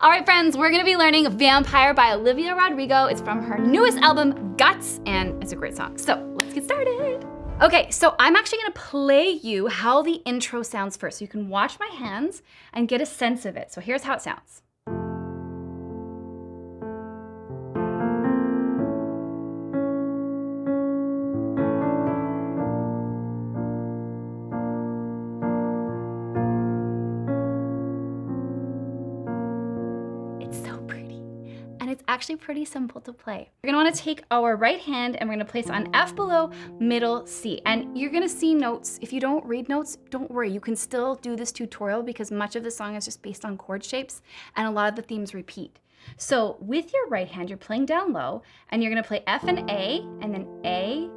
All right, friends, we're gonna be learning Vampire by Olivia Rodrigo. It's from her newest album, Guts, and it's a great song. So let's get started. Okay, so I'm actually gonna play you how the intro sounds first, so you can watch my hands and get a sense of it. So here's how it sounds. It's actually pretty simple to play. We're gonna wanna take our right hand and we're gonna place on F below, middle C. And you're gonna see notes. If you don't read notes, don't worry. You can still do this tutorial because much of the song is just based on chord shapes and a lot of the themes repeat. So with your right hand, you're playing down low and you're gonna play F and A, and then A,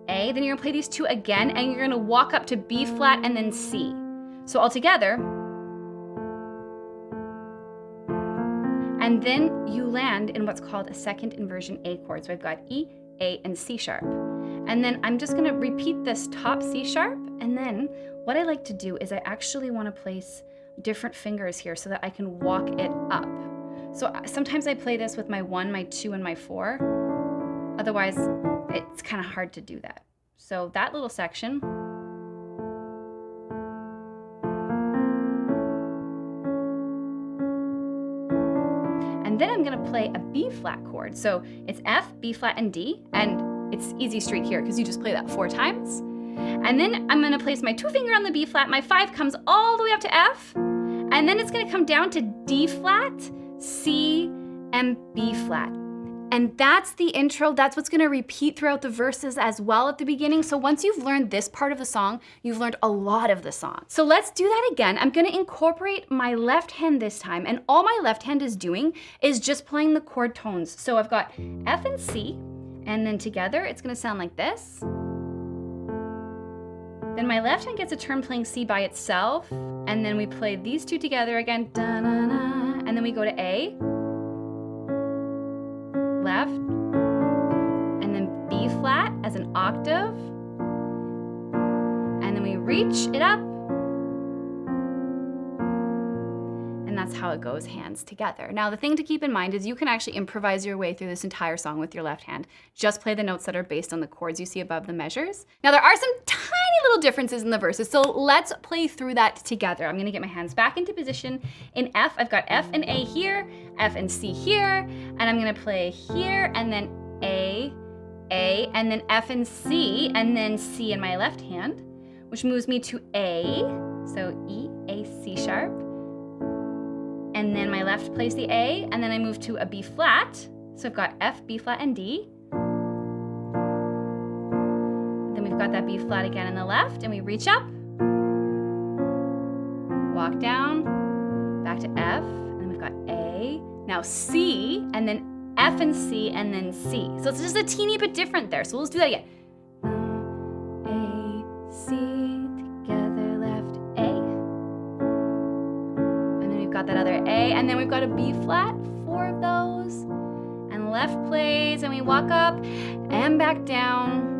then you're gonna play these two again and you're gonna walk up to B flat and then C. So all together, and then you land in what's called a second inversion A chord. So I've got E, A, and C sharp. And then I'm just gonna repeat this top C sharp, and then what I like to do is I actually wanna place different fingers here so that I can walk it up. So sometimes I play this with my 1, my 2, and my 4. Otherwise, it's kinda hard to do that. So that little section, and then I'm gonna play a B flat chord. So it's F, B flat, and D, and it's easy street here because you just play that 4 times. And then I'm gonna place my 2 finger on the B flat, my 5 comes all the way up to F, and then it's gonna come down to D flat, C, and B flat. And that's the intro. That's what's gonna repeat throughout the verses as well at the beginning. So once you've learned this part of the song, you've learned a lot of the song. So let's do that again. I'm gonna incorporate my left hand this time, and all my left hand is doing is just playing the chord tones. So I've got F and C, and then together it's gonna sound like this. Then my left hand gets a turn playing C by itself, and then we play these two together again, da-na-na, and then we go to A, left, and then B flat as an octave, and then we reach it up, and that's how it goes, hands together. Now the thing to keep in mind is you can actually improvise your way through this entire song with your left hand. Just play the notes that are based on the chords you see above the measures. Now there are some tiny little differences in the verses, so let's play through that together. I'm gonna get my hands back into position. In F, I've got F and A here, F and C here, and I'm gonna play here, and then A, and then F and C, and then C in my left hand, which moves me to A, so E, A, C sharp, and then my left plays the A, and then I move to a B flat, so I've got F, B flat, and D. Then we've got that B flat again in the left, and we reach up, walk down, back to F, and then we've got A, now C, and then F and C, and then C. So it's just a teeny bit different there, so let's do that again. A, C, together, left, A. And then we've got that other A, and then we've got a B flat, 4 of those, and left plays, and we walk up, and back down,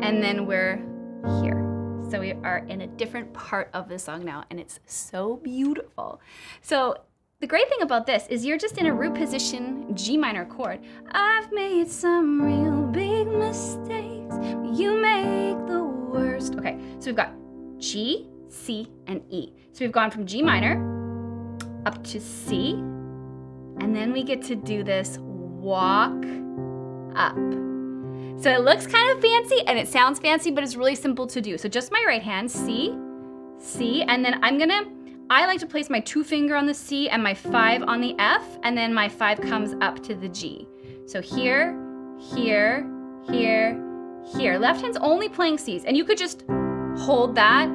and then we're here. So we are in a different part of the song now, and it's so beautiful. So the great thing about this is you're just in a root position G minor chord. I've made some real big mistakes, but you make the worst. Okay, so we've got G, C, and E. So we've gone from G minor up to C, and then we get to do this walk up. So it looks kind of fancy and it sounds fancy, but it's really simple to do. So just my right hand, C, C, and then I like to place my 2 finger on the C and my 5 on the F, and then my 5 comes up to the G. So here, here, here, here. Left hand's only playing Cs, and you could just hold that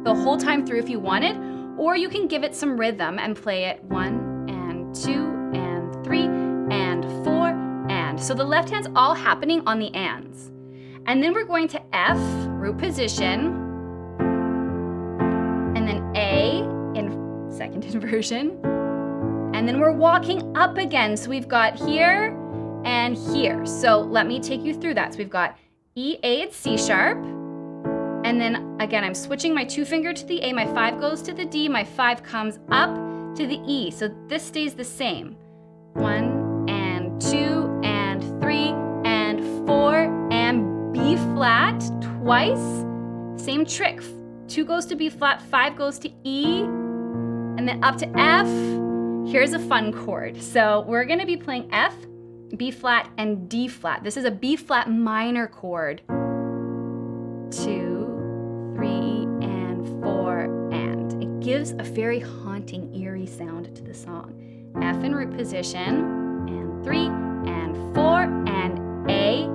the whole time through if you wanted, or you can give it some rhythm and play it 1 and 2 and 3 and 4 and. So the left hand's all happening on the ands. And then we're going to F, root position, and then A in second inversion, and then we're walking up again. So we've got here and here. So let me take you through that. So we've got E, A, and C sharp, and then again, I'm switching my 2 finger to the A, my 5 goes to the D, my 5 comes up to the E. So this stays the same. 1 and 2 and 3 and 4 and B flat twice. Same trick. 2 goes to B flat, 5 goes to E, and then up to F. Here's a fun chord. So we're gonna be playing F, B flat, and D flat. This is a B flat minor chord. 2, 3, and 4, and. It gives a very haunting, eerie sound to the song. F in root position, and 3, and 4, and A,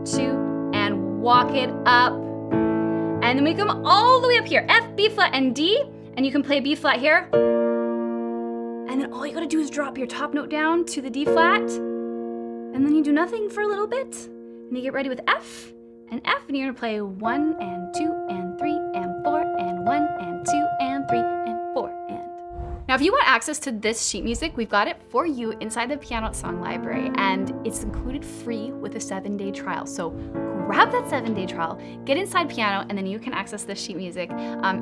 2, and walk it up. And then we come all the way up here, F, B flat, and D, and you can play B flat here. And then all you gotta do is drop your top note down to the D flat, and then you do nothing for a little bit, and you get ready with F, and you're gonna play 1 and 2 and 3 and 4 and 1 and 2 and 3 and 4 and. Now if you want access to this sheet music, we've got it for you inside the Pianote song library, and it's included free with a 7-day trial. So grab that 7-day trial, get inside Pianote, and then you can access this sheet music.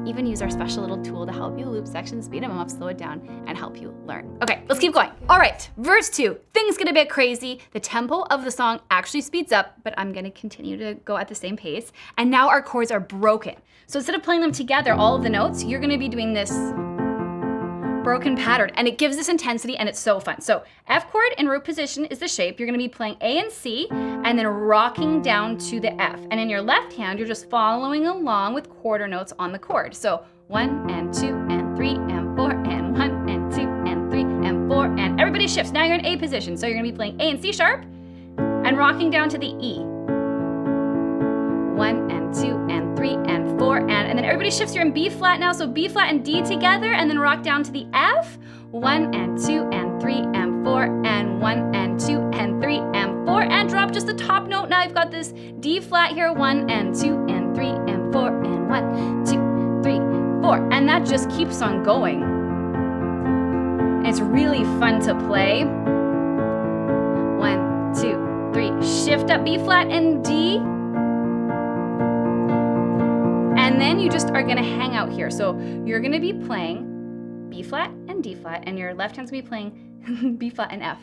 Even use our special little tool to help you loop sections, speed them up, slow it down, and help you learn. Okay, let's keep going. All right, verse 2, things get a bit crazy. The tempo of the song actually speeds up, but I'm gonna continue to go at the same pace. And now our chords are broken. So instead of playing them together, all of the notes, you're gonna be doing this broken pattern, and it gives this intensity, and it's so fun. So F chord in root position is the shape. You're gonna be playing A and C, and then rocking down to the F. And in your left hand, you're just following along with quarter notes on the chord. So 1 and 2 and 3 and 4 and 1 and 2 and 3 and 4, and everybody shifts. Now you're in A position. So you're gonna be playing A and C sharp, and rocking down to the E. 1 and 2 and 3 and 4 and then everybody shifts. You're in B flat now, so B flat and D together, and then rock down to the F. 1 and 2 and 3 and 4 and 1 and 2 and 3 and 4, and drop just the top note. Now you've got this D flat here, 1 and 2 and 3 and 4 and 1, 2, 3, 4, and that just keeps on going. And it's really fun to play. 1, 2, 3, shift up B flat and D. And then you just are gonna hang out here. So you're gonna be playing B flat and D flat, and your left hand's gonna be playing B flat and F.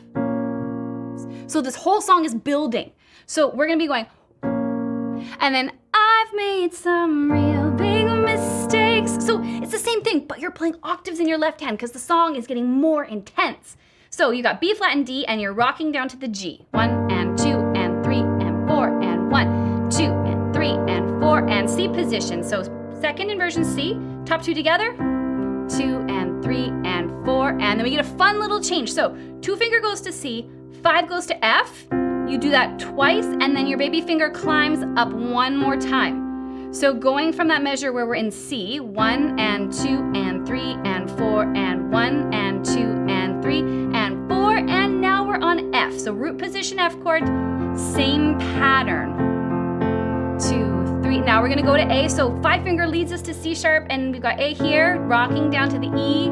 So this whole song is building. So we're gonna be going, and then I've made some real big mistakes. So it's the same thing, but you're playing octaves in your left hand because the song is getting more intense. So you got B flat and D, and you're rocking down to the G. 1 and 2 and 3 and 4 and 1, 2 and 3 and 4 and C position. So second inversion C, top 2 together, 2 and 3 and 4, and then we get a fun little change. So 2 finger goes to C, 5 goes to F. You do that twice, and then your baby finger climbs up one more time. So going from that measure where we're in C, 1 and 2 and 3 and 4 and 1 and 2 and 3 and 4, and now we're on F. So root position F chord, same pattern. 2, 3. Now we're gonna go to A. So 5 finger leads us to C sharp, and we've got A here, rocking down to the E.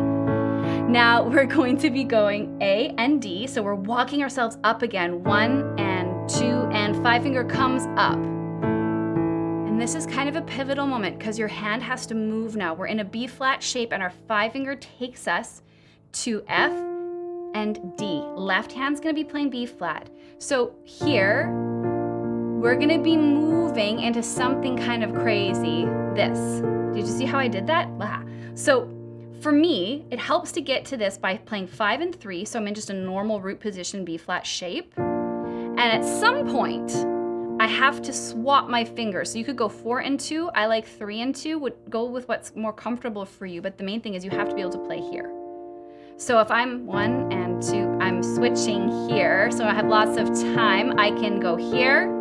Now we're going to be going A and D. So we're walking ourselves up again. 1 and 2 and 5 finger comes up. And this is kind of a pivotal moment because your hand has to move now. We're in a B flat shape, and our 5 finger takes us to F and D. Left hand's gonna be playing B flat. So here, we're gonna be moving into something kind of crazy. This. Did you see how I did that? So for me, it helps to get to this by playing 5 and 3, so I'm in just a normal root position B flat shape. And at some point, I have to swap my fingers. So you could go 4 and 2. I like 3 and 2. Would go with what's more comfortable for you, but the main thing is you have to be able to play here. So if I'm 1 and 2, I'm switching here. So I have lots of time. I can go here.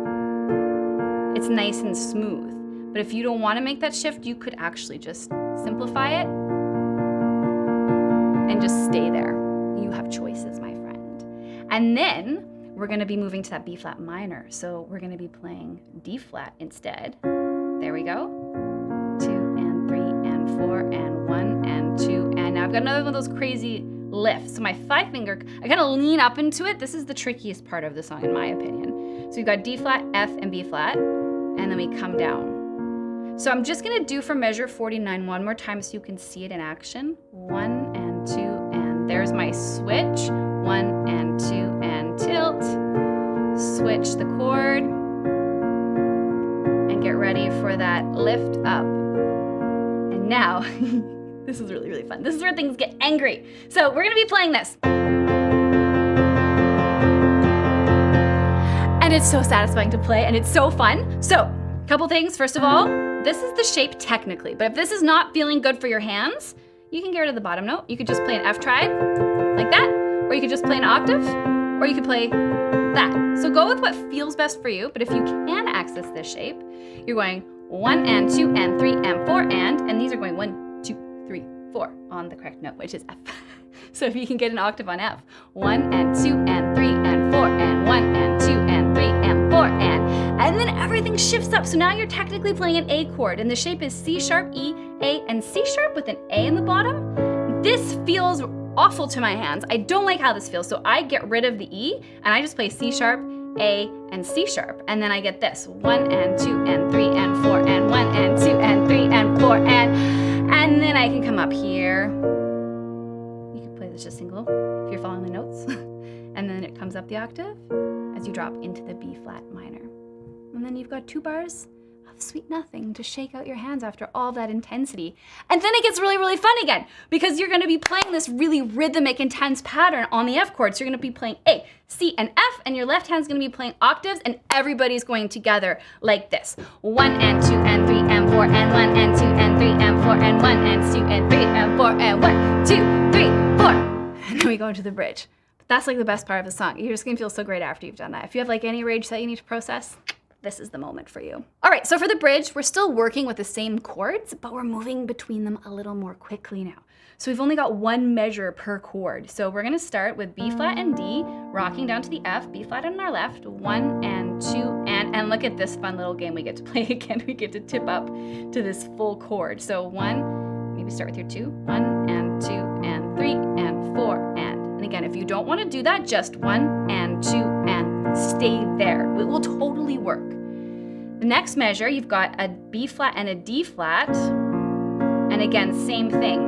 It's nice and smooth. But if you don't want to make that shift, you could actually just simplify it and just stay there. You have choices, my friend. And then we're gonna be moving to that B flat minor. So we're gonna be playing D flat instead. There we go. 2 and 3 and 4 and 1 and 2. And now I've got another one of those crazy lifts. So my 5 finger, I kind of lean up into it. This is the trickiest part of the song, in my opinion. So you've got D flat, F, and B flat, and then we come down. So I'm just gonna do from measure 49 one more time so you can see it in action. 1 and 2 and There's my switch, 1 and 2 and tilt. Switch the chord and get ready for that lift up. And now, this is really, really fun. This is where things get angry. So we're gonna be playing this. And it's so satisfying to play and it's so fun. So, a couple things. First of all, this is the shape technically, but if this is not feeling good for your hands, you can get rid of the bottom note. You could just play an F triad like that, or you could just play an octave, or you could play that. So go with what feels best for you, but if you can access this shape, you're going 1 and 2 and 3 and 4 and these are going 1, 2, 3, 4 on the correct note, which is F. So if you can get an octave on F, 1 and 2 and 3 and 4 and 1 and 2 and 3 and 4 and then everything shifts up. So now you're technically playing an A chord and the shape is C sharp, E, A, and C sharp with an A in the bottom. This feels awful to my hands. I don't like how this feels. So I get rid of the E and I just play C sharp, A, and C sharp. And then I get this 1 and 2 and 3 and 4 and 1 and 2 and 3 and 4 and then I can come up here. You can play this just single if you're following the notes. And then it comes up the octave as you drop into the B flat minor. And then you've got 2 bars of sweet nothing to shake out your hands after all that intensity. And then it gets really, really fun again because you're gonna be playing this really rhythmic, intense pattern on the F chord. So you're gonna be playing A, C, and F, and your left hand's gonna be playing octaves, and everybody's going together like this. 1 and 2 and 3 and 4 and 1 and 2 and 3 and 4 and 1 and 2 and 3 and 4 and 1, 2, 3, 4. And then we go into the bridge. But that's like the best part of the song. You're just gonna feel so great after you've done that. If you have like any rage that you need to process, this is the moment for you. All right, so for the bridge, we're still working with the same chords, but we're moving between them a little more quickly now. So we've only got 1 measure per chord. So we're gonna start with B flat and D, rocking down to the F, B flat on our left, 1 and 2, and look at this fun little game we get to play again. We get to tip up to this full chord. So 1, maybe start with your 2, 1 and 2 and 3 and 4 and again, if you don't wanna do that, just 1 and 2 and stay there. It will totally work. The next measure, you've got a B flat and a D flat, and again, same thing.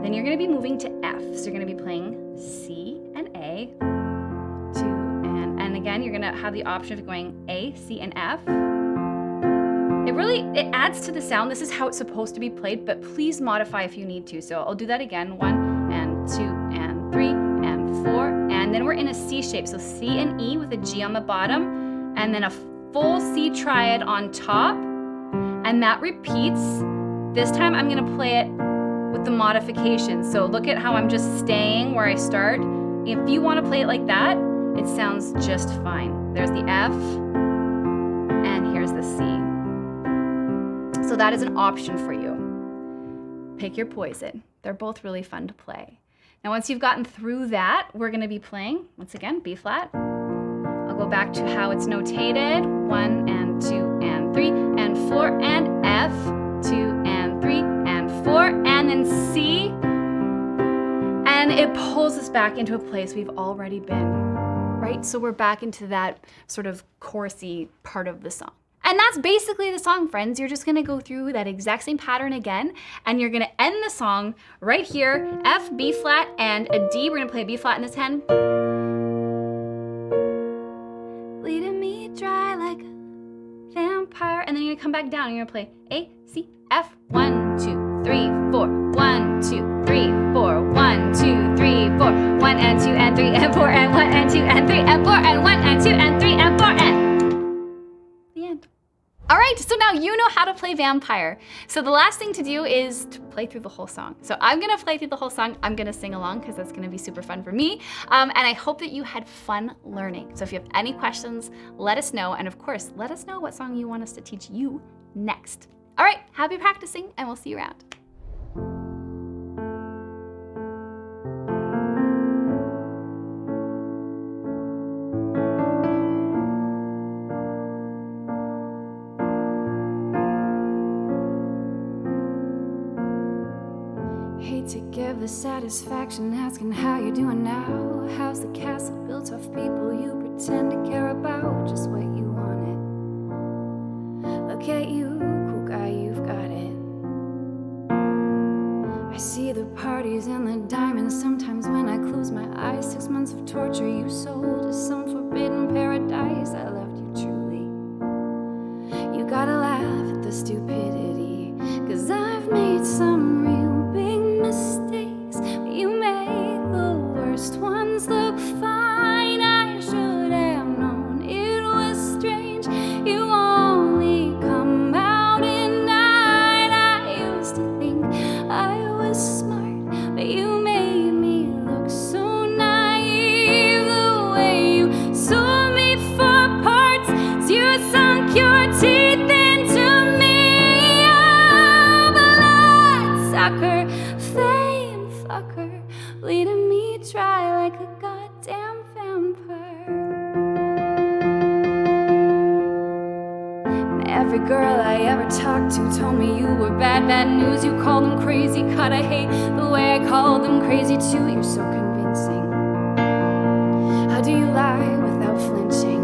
Then you're gonna be moving to F. So you're gonna be playing C and A, 2, and again, you're gonna have the option of going A, C, and F. It adds to the sound. This is how it's supposed to be played, but please modify if you need to. So I'll do that again, 1 and 2 and 3 and 4, and then we're in a C shape. So C and E with a G on the bottom, and then a full C triad on top, and that repeats. This time I'm gonna play it with the modifications. So look at how I'm just staying where I start. If you wanna play it like that, it sounds just fine. There's the F, and here's the C. So that is an option for you. Pick your poison. They're both really fun to play. Now once you've gotten through that, we're gonna be playing, once again, B flat. I'll go back to how it's notated, 1 and 2 and 3 and 4 and F, 2 and 3 and 4, and then C. And it pulls us back into a place we've already been, right? So we're back into that sort of chorusy part of the song. And that's basically the song, friends. You're just gonna go through that exact same pattern again, and you're gonna end the song right here, F, B flat, and a D. We're gonna play a B flat in this hand. Bleeding me dry like a vampire. And then you're gonna come back down and you're gonna play A, C, F, 1, 2, 3, 4, 1, 2, 3, 4, 1, 2, 3, 4, 1 and 2 and 3 and 4 and 1 and 2 and 3 and 4 and 1 and 2 and 3 and 4 and the end. All right, so now you know how to play Vampire. So the last thing to do is to play through the whole song. So I'm gonna play through the whole song. I'm gonna sing along because that's gonna be super fun for me. And I hope that you had fun learning. So if you have any questions, let us know. And of course, let us know what song you want us to teach you next. All right, happy practicing, and we'll see you around. Hate to give the satisfaction asking how you're doing now. How's the castle built of people you pretend to care about? Just what you wanted. Look at you, cool guy, you've got it. I see the parties in the And sometimes when I close my eyes, 6 months of torture you sold to some forbidden paradise. I loved you truly. You gotta laugh at the stupidity, 'cause I've made some real big mistakes, but you make the worst ones look fine. I should have known it was strange. You only come out at night. I used to think I was smart, but you made me look so naive. The way you sold me for parts, so you sunk your teeth into me. Oh, bloodsucker, fame fucker, bleeding me dry like a goddamn vampire. And every girl I ever talked to told me you were bad, bad news. You called them crazy, cut. I hate the way I called them crazy too. You're so convincing. How do you lie without flinching?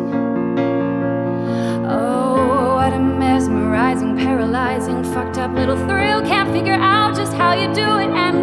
Oh, what a mesmerizing, paralyzing, fucked up little thrill. Can't figure out just how you do it. And